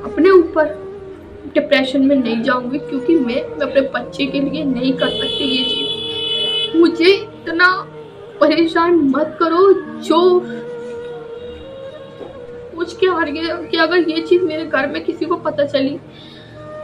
अपने ऊपर डिप्रेशन में नहीं जाऊंगी, क्योंकि मैं अपने बच्चे के लिए नहीं कर सकती ये चीज़। मुझे इतना परेशान मत करो जो पूछ के आ रही है कि अगर ये चीज़ मेरे घर में किसी को पता चली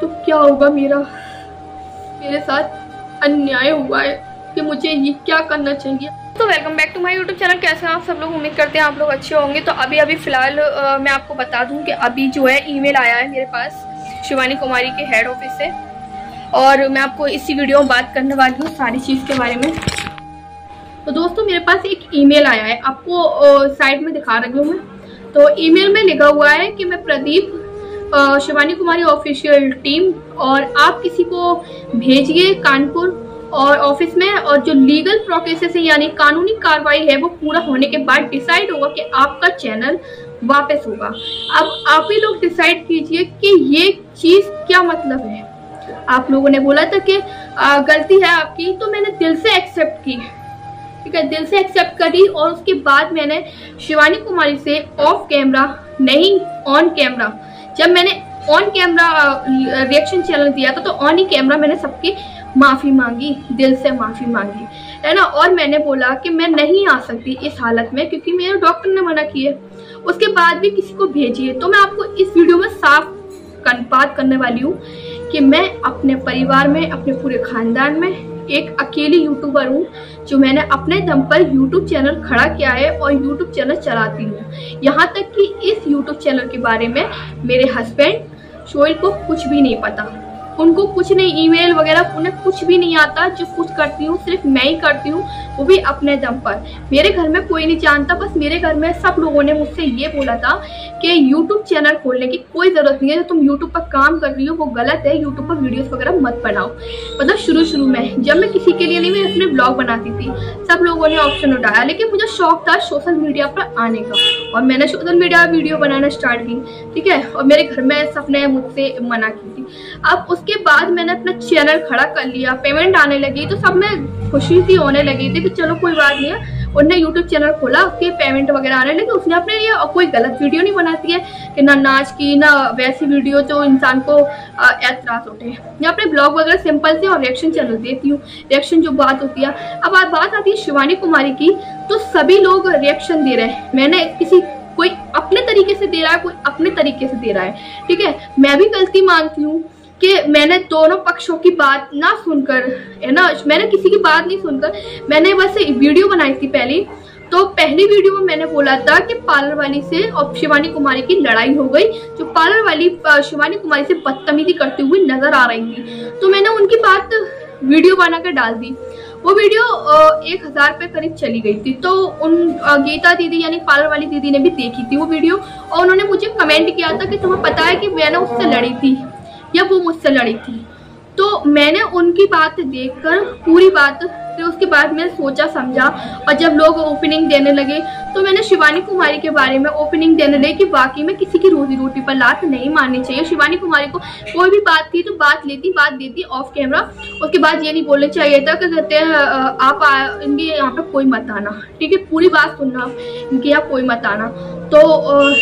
तो क्या होगा। मेरे साथ अन्याय हुआ है कि मुझे ये क्या करना चाहिए। तो welcome back to my YouTube channel. कैसे हैं आप सब लोग? उम्मीद करते हैं आप लोग अच्छे होंगे। तो अभी फ़िलहाल मैं आपको बता दूं कि अभी जो है ईमेल आया है मेरे पास शिवानी कुमारी के हेड ऑफिस से, और मैं आपको इसी वीडियो में बात करने वाली हूँ सारी चीज़ के बारे में। तो दोस्तों मेरे पास एक ईमेल आया है, आपको साइड में दिखा रही हूँ मैं। तो ईमेल में लिखा हुआ है कि मैं प्रदीप शिवानी कुमारी ऑफिशियल टीम, और आप किसी को भेजिए कानपुर और ऑफिस में, और जो लीगल प्रोसेस है यानी कानूनी कार्रवाई है वो पूरा होने के बाद डिसाइड होगा कि आपका चैनल वापस होगा। अब आप ही लोग डिसाइड कीजिए कि ये चीज़ क्या मतलब है। आप लोगों ने बोला था कि गलती है आपकी, तो मैंने दिल से एक्सेप्ट की, ठीक है, दिल से एक्सेप्ट करी। और उसके बाद मैंने शिवानी कुमारी से ऑफ कैमरा नहीं ऑन कैमरा, जब मैंने ऑन कैमरा रिएक्शन चैनल दिया था तो ऑन ही कैमरा मैंने सबकी माफ़ी मांगी, दिल से माफ़ी मांगी, है ना। और मैंने बोला कि मैं नहीं आ सकती इस हालत में क्योंकि मेरे डॉक्टर ने मना किया। उसके बाद भी किसी को भेजिए। तो मैं आपको इस वीडियो में साफ बात करने वाली हूँ कि मैं अपने परिवार में, अपने पूरे खानदान में एक अकेली यूट्यूबर हूँ जो मैंने अपने दम पर यूट्यूब चैनल खड़ा किया है और यूट्यूब चैनल चलाती हूँ। यहाँ तक कि इस यूट्यूब चैनल के बारे में मेरे हस्बैंड शोएल को कुछ भी नहीं पता, उनको कुछ नहीं, ईमेल वगैरह उन्हें कुछ भी नहीं आता। जो कुछ करती हूँ सिर्फ मैं ही करती हूँ, वो भी अपने दम पर। मेरे घर में कोई नहीं जानता, बस मेरे घर में सब लोगों ने मुझसे ये बोला था कि यूट्यूब चैनल खोलने की कोई ज़रूरत नहीं है, जो तुम यूट्यूब पर काम कर रही हो वो गलत है, यूट्यूब पर वीडियोस वगैरह मत बनाओ। मतलब शुरू में जब मैं किसी के लिए नहीं, मैं अपने ब्लॉग बनाती थी, सब लोगों ने ऑप्शन उठाया, लेकिन मुझे शौक था सोशल मीडिया पर आने का, और मैंने सोशल मीडिया वीडियो बनाना स्टार्ट की, ठीक है। और मेरे घर में सबने मुझसे मना की थी। अब उसके बाद मैंने अपना चैनल खड़ा कर लिया, पेमेंट आने लगी तो सब में खुशी सी होने लगी थी कि चलो कोई बात नहीं है। उन्होंने यूट्यूब चैनल खोला, उसके पेमेंट वगैरह आने लगी। उसने अपने लिए कोई गलत वीडियो नहीं बनाती है कि ना नाच की ना वैसी वीडियो जो इंसान को एतराज उठे। मैं अपने ब्लॉग वगैरह सिंपल से और रिएक्शन चैनल देती हूँ, रिएक्शन जो बात होती है। अब बात आती है शिवानी कुमारी की, तो सभी लोग रिएक्शन दे रहे हैं। मैंने कोई अपने तरीके से दे रहा है, कोई अपने तरीके से दे रहा है, ठीक है। मैं भी गलती मानती हूँ कि मैंने दोनों पक्षों की बात ना सुनकर, है ना, मैंने किसी की बात नहीं सुनकर मैंने बस वीडियो बनाई थी पहली। तो पहली वीडियो में मैंने बोला था कि पार्लर वाली से और शिवानी कुमारी की लड़ाई हो गई, जो पार्लर वाली शिवानी कुमारी से बदतमीजी करते हुए नजर आ रही थी। तो मैंने उनकी बात वीडियो बनाकर डाल दी। वो वीडियो 1000 पे करीब चली गई थी। तो उन गीता दीदी यानी पार्लर वाली दीदी ने भी देखी थी वो वीडियो, और उन्होंने मुझे कमेंट किया था कि तुम्हें पता है कि मैंने उससे लड़ी थी या वो मुझसे लड़ी थी। तो मैंने उनकी बात देखकर पूरी बात, फिर उसके बाद मैंने सोचा समझा, और जब लोग ओपनिंग देने लगे तो मैंने शिवानी कुमारी के बारे में ओपनिंग देने लगी कि वाकई में किसी की रोजी रोटी पर लात नहीं मारनी चाहिए। शिवानी कुमारी को कोई भी बात थी तो बात देती ऑफ कैमरा। उसके बाद ये नहीं बोलना चाहिए था कि कहते हैं आप इनके यहाँ पे कोई मत आना, ठीक है, पूरी बात सुनना, इनके यहाँ कोई मत आना। तो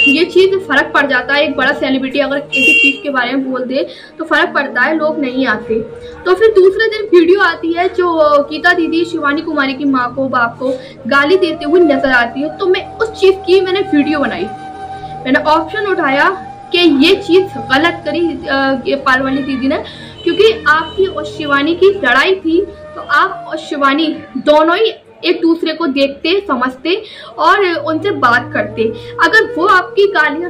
ये चीज़ फर्क पड़ जाता है। एक बड़ा सेलिब्रिटी अगर किसी चीज़ के बारे में बोल दे तो फर्क पड़ता है, लोग नहीं आते। तो फिर दूसरे दिन वीडियो आती है जो गीता दीदी शिवानी कुमारी की माँ को बाप को गाली देते हुए नजर आती है। तो मैं उस चीज़ की मैंने वीडियो बनाई, मैंने ऑप्शन उठाया कि ये चीज़ गलत करी पार्लर वाली दीदी ने, क्योंकि आपकी और शिवानी की लड़ाई थी। तो आप और शिवानी दोनों ही एक दूसरे को देखते, समझते और उनसे बात करते। अगर वो आपकी गालियां,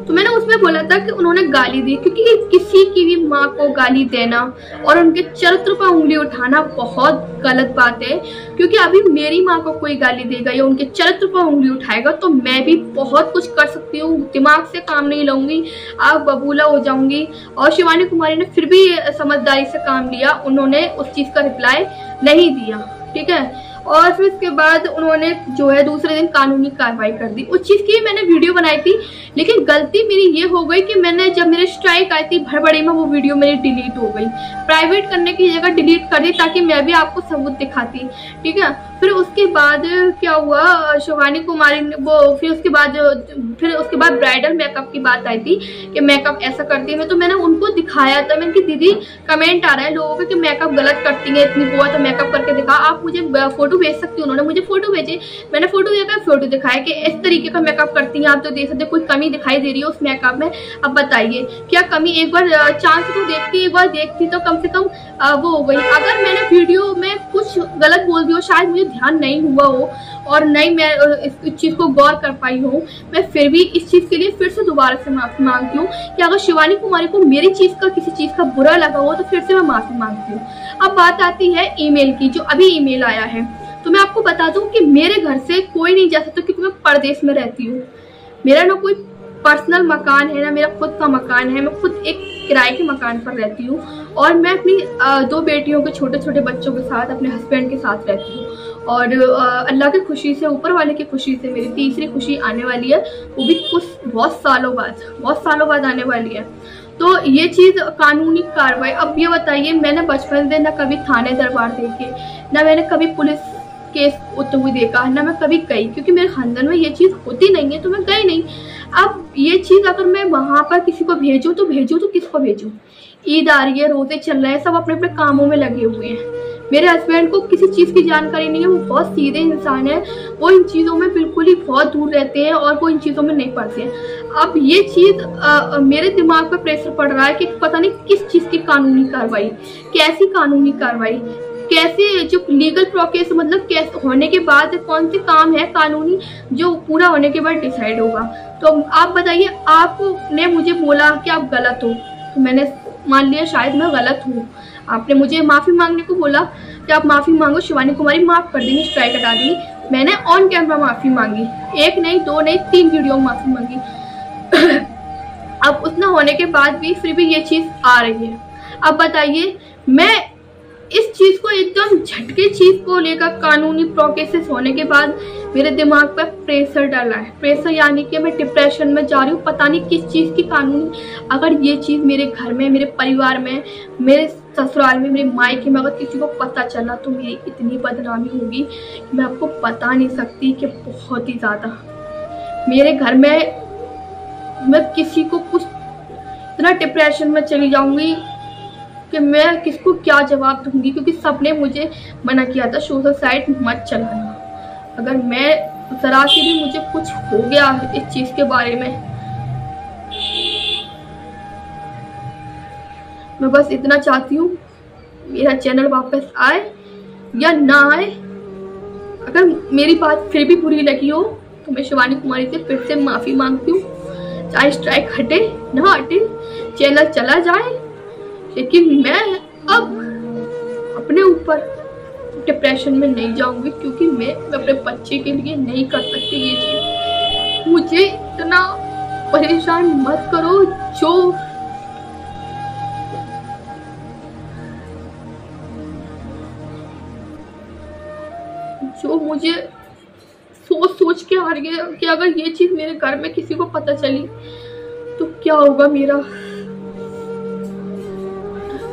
तो मैंने उसमें बोला था कि उन्होंने गाली दी, क्योंकि किसी की भी माँ को गाली देना और उनके चरित्र पर उंगली उठाना बहुत गलत बात है। क्योंकि अभी मेरी माँ को कोई गाली देगा या उनके चरित्र पर उंगली उठाएगा तो मैं भी बहुत कुछ कर सकती हूँ, दिमाग से काम नहीं लूंगी, आप बबूला हो जाऊंगी। और शिवानी कुमारी ने फिर भी समझदारी से काम लिया, उन्होंने उस चीज़ का रिप्लाई नहीं दिया, ठीक है। और फिर उसके बाद उन्होंने जो है दूसरे दिन कानूनी कार्रवाई कर दी। उस चीज़ की मैंने वीडियो बनाई थी, लेकिन गलती मेरी ये हो गई कि मैंने जब मेरे स्ट्राइक आई थी भड़बड़ी में, वो वीडियो मेरी डिलीट हो गई। प्राइवेट करने की जगह डिलीट कर दी ताकि मैं भी आपको सबूत दिखाती, ठीक है। फिर उसके बाद क्या हुआ, शिवानी कुमारी ने वो फिर उसके बाद ब्राइडल मेकअप की बात आई थी कि मेकअप ऐसा करती है। तो मैंने उनको दिखाया था, मैंने कि दीदी कमेंट आ रहा है लोगों का कि मेकअप गलत करती है, इतनी वो तो मेकअप करके दिखा, आप मुझे फोटो भेज सकती हो। उन्होंने मुझे फोटो भेजे, मैंने फोटो देखा, फोटो दिखाया कि इस तरीके का मेकअप करती हैं आप, तो देख सकते कोई कमी दिखाई दे रही है उस मेकअप में। अब बताइए क्या कमी, एक बार चांस तो देखती, एक बार देखती तो कम से कम वो हो गई। अगर मैंने वीडियो में कुछ गलत बोल दिया, शायद मुझे ध्यान नहीं हुआ हो और नहीं मैं इस चीज को गौर कर पाई हूँ, मैं फिर भी इस चीज के लिए फिर से दोबारा से माफी मांगती हूँ कि अगर शिवानी कुमारी को मेरी चीज का किसी चीज का बुरा लगा हो तो फिर से मैं माफी मांगती हूँ। अब बात आती है ईमेल की, जो अभी ईमेल आया है, तो मैं आपको बता दूं कि मेरे घर से कोई नहीं जा सकता क्योंकि मैं परदेश में रहती हूँ। मेरा ना कोई पर्सनल मकान है ना मेरा खुद का मकान है, मैं खुद एक किराए के मकान पर रहती हूँ और मैं अपनी 2 बेटियों के छोटे छोटे बच्चों के साथ अपने हस्बैंड के साथ रहती हूँ। और अल्लाह की खुशी से, ऊपर वाले की खुशी से मेरी तीसरी खुशी आने वाली है, वो भी बहुत सालों बाद आने वाली है। तो ये चीज कानूनी कार्रवाई। अब ये बताइए, मैंने बचपन से ना कभी थाने दरबार देखे, ना मैंने कभी पुलिस केस होते हुए देखा, ना मैं कभी गई, क्योंकि मेरे खानदान में ये चीज होती नहीं है तो मैं गई नहीं। अब ये चीज अगर मैं वहां पर किसी को भेजूं तो किसको भेजूं? ईद आ रही है, रोजे चल रहे हैं, सब अपने अपने कामों में लगे हुए हैं। मेरे हस्बैंड को किसी चीज की जानकारी नहीं है, वो बहुत सीधे इंसान है, वो इन चीजों में बिल्कुल ही बहुत दूर रहते हैं और वो इन चीजों में नहीं पड़ते हैं। अब ये चीज मेरे दिमाग पे प्रेशर पड़ रहा है कि पता नहीं किस चीज की कानूनी कार्रवाई, कैसी कानूनी कार्रवाई, कैसे जो लीगल प्रोसेस, मतलब कैसे होने के बाद कौन से काम है कानूनी जो पूरा होने के बाद डिसाइड होगा। तो आप बताइए, आपने मुझे बोला कि आप गलत हो, तो मैंने मान लिया शायद मैं गलत हूँ। आपने मुझे माफी मांगने को बोला कि आप माफी मांगो, शिवानी कुमारी माफ कर देंगी, स्ट्राइक हटा देंगी। मैंने ऑन कैमरा माफी मांगी, 1 नहीं 2 नहीं 3 वीडियो में माफी मांगी। अब उतना होने के बाद भी फिर भी ये चीज आ रही है। अब बताइए, मैं इस चीज को एकदम झटके चीज को लेकर कानूनी प्रोसेस होने के बाद मेरे दिमाग पर प्रेशर डाला है। प्रेशर यानी कि मैं डिप्रेशन में जा रही हूँ, पता नहीं किस चीज की कानूनी। अगर ये चीज मेरे घर में, मेरे परिवार में, मेरे ससुराल में, मेरे मायके में अगर किसी को पता चला तो मेरी इतनी बदनामी होगी कि मैं आपको बता नहीं सकती, कि बहुत ही ज्यादा। मेरे घर में मैं किसी को कुछ इतना डिप्रेशन में चली जाऊंगी कि मैं किसको क्या जवाब दूंगी, क्योंकि सबने मुझे मना किया था सोशल साइट मत चलाना। अगर मैं जरा से भी मुझे कुछ हो गया इस चीज के बारे में, मैं बस इतना चाहती हूँ मेरा चैनल वापस आए या ना आए। अगर मेरी बात फिर भी बुरी लगी हो तो मैं शिवानी कुमारी से फिर से माफी मांगती हूँ, चाहे स्ट्राइक हटे ना हटे, चैनल चला जाए, लेकिन मैं अब अपने ऊपर डिप्रेशन में नहीं जाऊंगी, क्योंकि मैं अपने बच्चे के लिए नहीं कर सकती ये चीज। मुझे इतना परेशान मत करो। जो मुझे सोच के आ रही है कि अगर ये चीज मेरे घर में किसी को पता चली तो क्या होगा मेरा।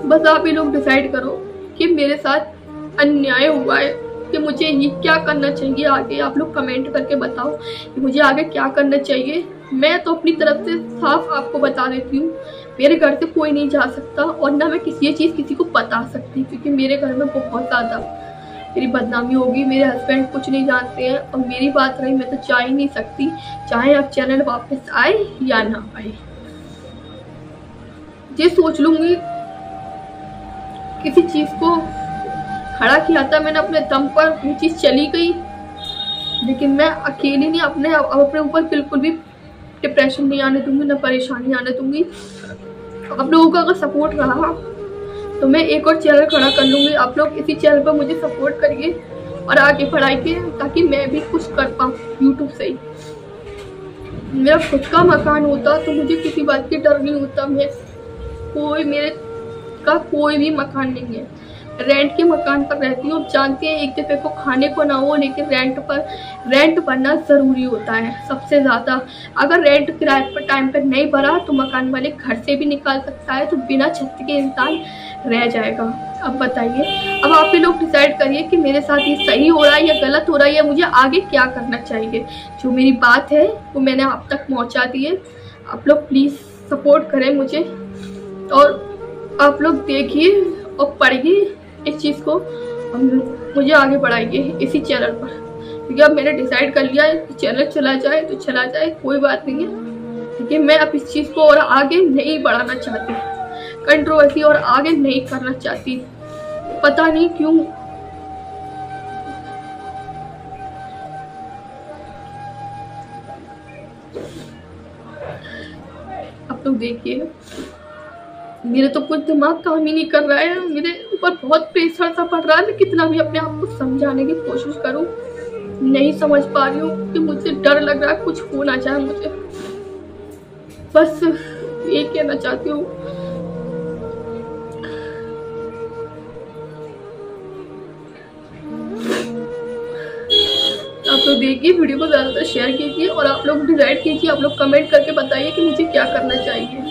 बस आप ये लोग डिसाइड करो कि मेरे साथ अन्याय हुआ है, कि मुझे ये क्या करना चाहिए आगे। आप लोग कमेंट करके बताओ कि मुझे आगे क्या करना चाहिए। मैं तो अपनी तरफ से साफ आपको बता देती हूँ, मेरे घर से कोई नहीं जा सकता और ना मैं ये चीज़ किसी को बता सकती, क्योंकि मेरे घर में बहुत ज़्यादा मेरी बदनामी होगी। मेरे हस्बैंड कुछ नहीं जानते हैं और मेरी बात रही, मैं तो जा ही नहीं सकती, चाहे अब चैनल वापस आए या ना आए। ये सोच लूंगी, किसी चीज को खड़ा किया था मैंने अपने दम पर, ये चीज चली गई, लेकिन मैं अकेली नहीं, अपने ऊपर बिल्कुल भी डिप्रेशन नहीं आने दूंगी, ना परेशानी आने दूंगी। आप लोगों का अगर सपोर्ट रहा तो मैं एक और चैनल खड़ा कर लूंगी। आप लोग इसी चैनल पर मुझे सपोर्ट करिए और आगे बढ़ाइए, ताकि मैं भी कुछ कर पाऊँ यूट्यूब से ही। मेरा खुद का मकान होता तो मुझे किसी बात की डर नहीं होता। मेरे का कोई भी मकान नहीं है, रेंट के मकान पर रहती हूँ। जानते हैं एक दफे को खाने को ना हो, लेकिन रेंट भरना ज़रूरी होता है सबसे ज़्यादा। अगर रेंट किराए पर टाइम पर नहीं भरा तो मकान मालिक घर से भी निकाल सकता है, तो बिना छत के इंसान रह जाएगा। अब बताइए, अब आप ही लोग डिसाइड करिए कि मेरे साथ ये सही हो रहा है या गलत हो रहा है, या मुझे आगे क्या करना चाहिए। जो मेरी बात है वो मैंने आप तक पहुँचा दी है। आप लोग प्लीज़ सपोर्ट करें मुझे, और आप लोग देखिए और पढ़िए इस चीज़ को, मुझे आगे बढ़ाइए इसी चैनल पर, क्योंकि अब मैंने डिसाइड कर लिया है कि चैनल चला जाए तो चला जाए, कोई बात नहीं है। लेकिन मैं अब इस चीज़ को और आगे नहीं बढ़ाना चाहती, कंट्रोवर्सी और आगे नहीं करना चाहती, पता नहीं क्यों। आप लोग देखिए, मेरे तो कुछ दिमाग काम ही नहीं कर रहा है, मेरे ऊपर बहुत प्रेशर सा पड़ रहा है। मैं कितना भी अपने आप को समझाने की कोशिश करूं, नहीं समझ पा रही हूँ कि मुझे डर लग रहा है कुछ हो ना जाए मुझे। बस ये कहना चाहती हूँ, आप लोग देखिए, वीडियो को ज़्यादातर शेयर कीजिए और आप लोग डिसाइड कीजिए, आप लोग कमेंट करके बताइए कि मुझे क्या करना चाहिए।